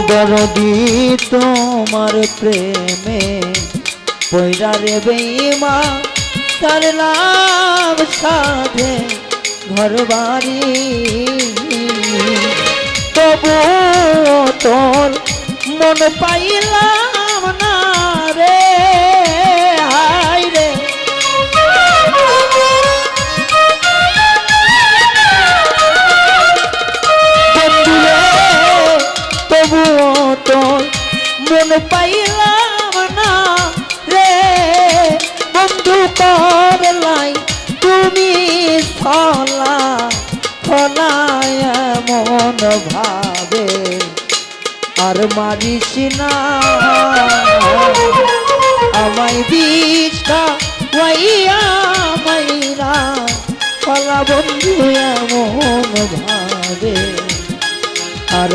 দরদি তোমার প্রেমে পয়রা রে বেঈমান ছাড়লাম সাধে ঘর বাড়ি তবু তোর মন পাইলাম না রে হায় রে বন্ধুরে তবু তোর মন পাইলাম না রে বন্ধু করলাই তুমি ফলা ফলায় মন ভাবে আর মারিস না আমায় বিষ্ঠা হইয়া মাইরা ফলা বন্ধু এমন ভাবে আর